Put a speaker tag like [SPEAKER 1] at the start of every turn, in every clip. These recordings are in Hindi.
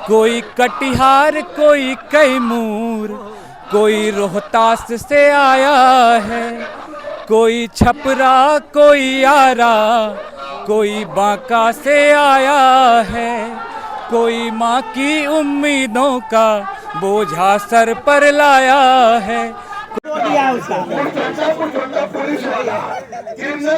[SPEAKER 1] कोई कटिहार कोई कैमूर, कोई रोहतास से आया है, कोई छपरा कोई आरा, कोई बांका से आया है, कोई माँ की उम्मीदों का बोझा सर पर लाया है।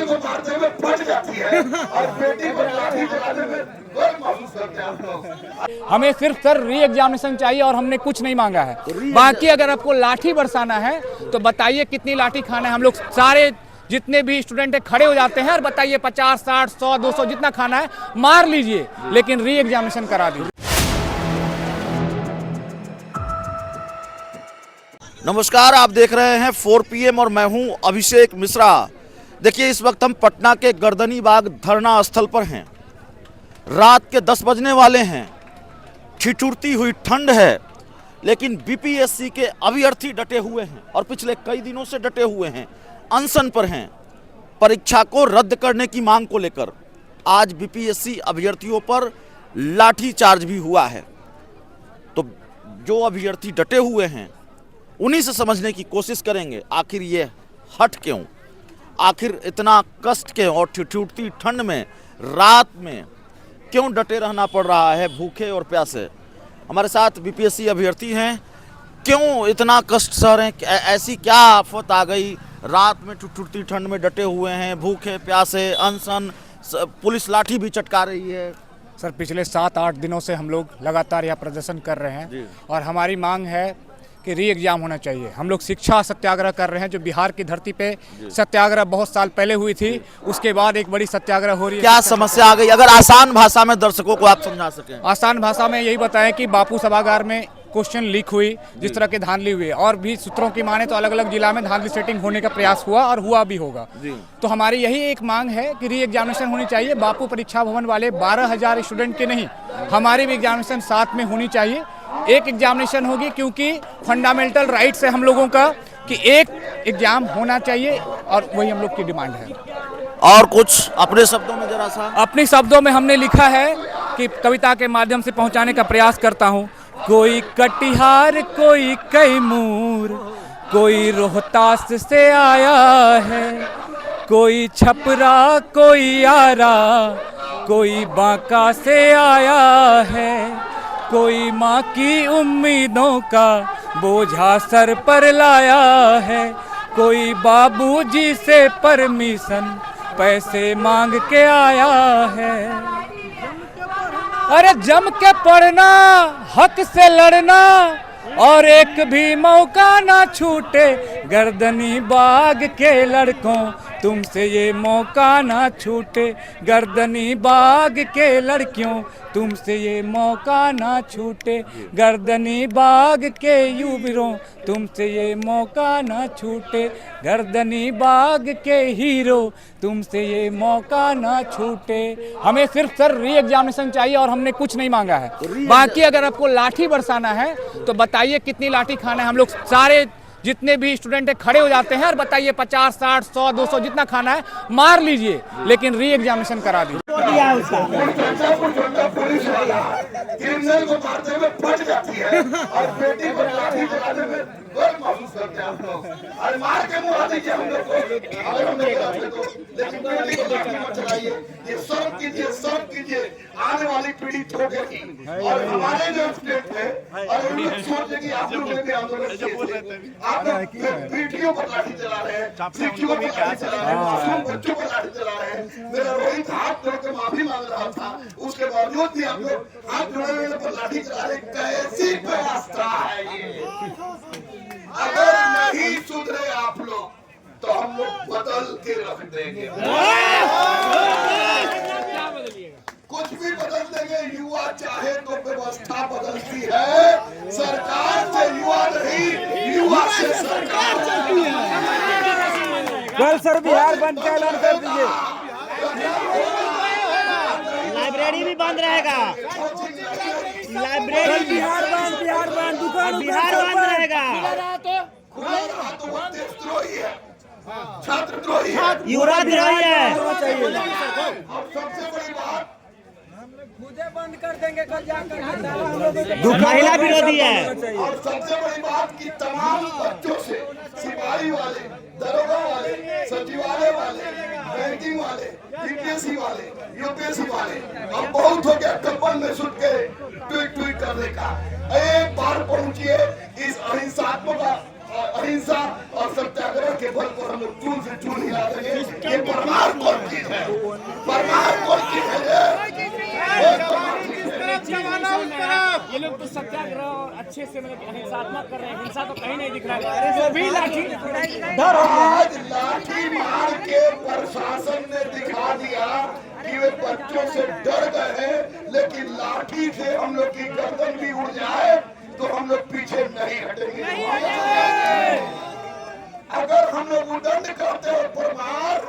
[SPEAKER 2] को मारते हुए फट जाती है और बेटी को लाठी चलाने में गर्व महसूस करते हैं।
[SPEAKER 1] हमें सिर्फ सर री एग्जामिनेशन चाहिए और हमने कुछ नहीं मांगा है। बाकी अगर आपको लाठी बरसाना है तो बताइए कितनी लाठी खाना है। हम लोग सारे जितने भी स्टूडेंट है खड़े हो जाते हैं और बताइए 50, 60, 100, 200 जितना खाना है मार लीजिए, लेकिन री एग्जामिनेशन करा दीजिए।
[SPEAKER 3] नमस्कार, आप देख रहे हैं 4 PM और मैं हूं अभिषेक मिश्रा। देखिए, इस वक्त हम पटना के गर्दनी बाग धरना स्थल पर हैं। रात के 10 बजने वाले हैं, ठिठुरती हुई ठंड है, लेकिन बीपीएससी के अभ्यर्थी डटे हुए हैं और पिछले कई दिनों से डटे हुए हैं, अनशन पर हैं। परीक्षा को रद्द करने की मांग को लेकर आज बीपीएससी अभ्यर्थियों पर लाठी चार्ज भी हुआ है। तो जो अभ्यर्थी डटे हुए हैं उन्हीं से समझने की कोशिश करेंगे, आखिर ये हट क्यों, आखिर इतना कष्ट क्यों और ठिठुरती ठंड में रात में क्यों डटे रहना पड़ रहा है भूखे और प्यासे। हमारे साथ बीपीएससी अभ्यर्थी हैं, क्यों इतना कष्ट सह रहे हैं, ऐसी क्या आफत आ गई, रात में ठिठुरती ठंड में डटे हुए हैं, भूखे प्यासे, अनशन, पुलिस लाठी भी चटका रही है।
[SPEAKER 1] सर, पिछले 7-8 दिनों से हम लोग लगातार यह प्रदर्शन कर रहे हैं और हमारी मांग है कि री एग्जाम होना चाहिए। हम लोग शिक्षा सत्याग्रह कर रहे हैं, जो बिहार की धरती पे सत्याग्रह बहुत साल पहले हुई थी, उसके बाद एक बड़ी सत्याग्रह हो रही है।
[SPEAKER 3] क्या समस्या आ गई, अगर आसान भाषा में दर्शकों को आप समझा सकें?
[SPEAKER 1] आसान भाषा में यही बताएं कि बापू सभागार में क्वेश्चन लीक हुई, जिस तरह की धांधली हुई, और भी सूत्रों की माने तो अलग अलग जिला में धांधली सेटिंग होने का प्रयास हुआ और हुआ भी होगा। तो हमारी यही एक मांग है कि री एग्जामिनेशन होनी चाहिए। बापू परीक्षा भवन वाले 12,000 स्टूडेंट के नहीं, हमारी भी एग्जामिनेशन साथ में होनी चाहिए। एक एग्जामिनेशन होगी क्योंकि फंडामेंटल राइट्स है हम लोगों का कि एक एग्जाम होना चाहिए और वही हम लोग की डिमांड है।
[SPEAKER 3] और कुछ अपने शब्दों में जरा सा?
[SPEAKER 1] अपने शब्दों में हमने लिखा है कि कविता के माध्यम से पहुंचाने का प्रयास करता हूं। कोई कटिहार कोई कैमूर, कोई रोहतास से आया है, कोई छपरा कोई आरा, कोई बांका से आया है, कोई माँ की उम्मीदों का बोझा सर पर लाया है, कोई बाबूजी से परमिशन पैसे मांग के आया है। अरे जम के पढ़ना, हक से लड़ना और एक भी मौका ना छूटे, गर्दनी बाग के लड़कों तुमसे ये मौका ना छूटे, गर्दनी बाग के लड़कियों तुमसे ये मौका ना छूटे, गर्दनी बाग के युवरों तुमसे ये मौका ना छूटे, गर्दनी बाग के हीरो तुमसे ये मौका ना छूटे। हमें सिर्फ सर री एग्जामिनेशन चाहिए और हमने कुछ नहीं मांगा है। बाकी अगर आपको लाठी बरसाना है तो बताइए कितनी लाठी खाना है। हम लोग सारे जितने भी स्टूडेंट है खड़े हो जाते हैं और बताइए 50, 60, 100, 200 जितना खाना है मार लीजिए, लेकिन री एग्जामिनेशन करा दीजिए।
[SPEAKER 2] क्रिमिनल को मारते हुए फट जाती है और बेटी को लाठी चलाने में गर्व महसूस करते हैं। और मार के मुँह दीजिए हम लोग को, अगर हम लोग गलत है तो, लेकिन बेटी को लाठी मत चलाइए। ये सब कीजिए, आने वाली पीढ़ी ठोकेगी। और हमारे जो स्टेट है और उन लोग सोचते कि आप लोग ने भी आंदोलन किए, आप लोग बेटियों पर लाठी चला रहे हैं, शिक्षकों पर लाठी चला रहे हैं, मासूम बच्चों पर लाठी चला रहे हैं। मेरा रोहित हाथ जोड़ के माफी मांग रहा था, उसके बावजूद भी आप लोग हाथ जोड़े हुए पर लाठी चला रहे। कैसी व्यवस्था है ये? अगर नहीं सुधरे आप लोग तो हम लोग बदल के रख देंगे, कुछ भी बदल देंगे। युवा चाहे तो व्यवस्था बदलती है, सरकार से युवा नहीं, युवा से सरकार चलती है।
[SPEAKER 4] कल सर बिहार बंद का ऐलान कर दीजिए,
[SPEAKER 5] लाइब्रेरी भी बंद रहेगा, लाइब्रेरी
[SPEAKER 4] बिहार बंद, दुकान
[SPEAKER 5] बिहार बंद रहेगा,
[SPEAKER 2] देशद्रोही है, छात्रद्रोही है,
[SPEAKER 5] युवा द्रोही है।
[SPEAKER 2] और सबसे बड़ी बात,
[SPEAKER 4] मुझे बंद कर देंगे कल जाकर
[SPEAKER 5] महिला विरोधी है।
[SPEAKER 2] और सबसे बड़ी बात कि तमाम बच्चों से सिपाही वाले, दरोगा वाले, सचिवालय वाले, बैंकिंग वाले, बीपीएससी वाले, यूपीएससी वाले, अब बहुत हो गया कपल में सुट के ट्वीट करने का। एक बार पहुंचिए इस अहिंसा और सत्याग्रह के बल पर हम लोग चून से चून हिला देंगे। ये परमार कौन चीज है? परमार कौन चीज है?
[SPEAKER 1] ये लोग तो सत्याग्रह और अच्छे से मतलब हिंसात्मक कर रहे हैं, हिंसा तो कहीं नहीं दिख रहा है। वो भी लाठी
[SPEAKER 2] आज लाठी मार के प्रशासन ने दिखा दिया कि वे बच्चों से डर गए हैं, लेकिन लाठी से हम लोग की गर्दन भी उड़ जाए तो हम लोग पीछे नहीं हटेंगे। अगर हम लोग उदंड करते हो परमार,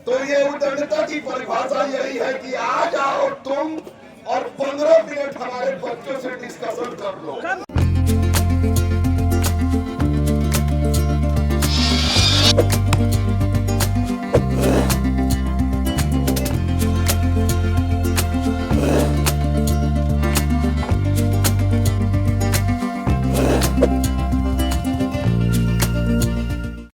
[SPEAKER 2] तो ये उदंडता की परिभाषा यही है कि आ जाओ तुम और 15 मिनट हमारे बच्चों से डिस्कशन कर लो।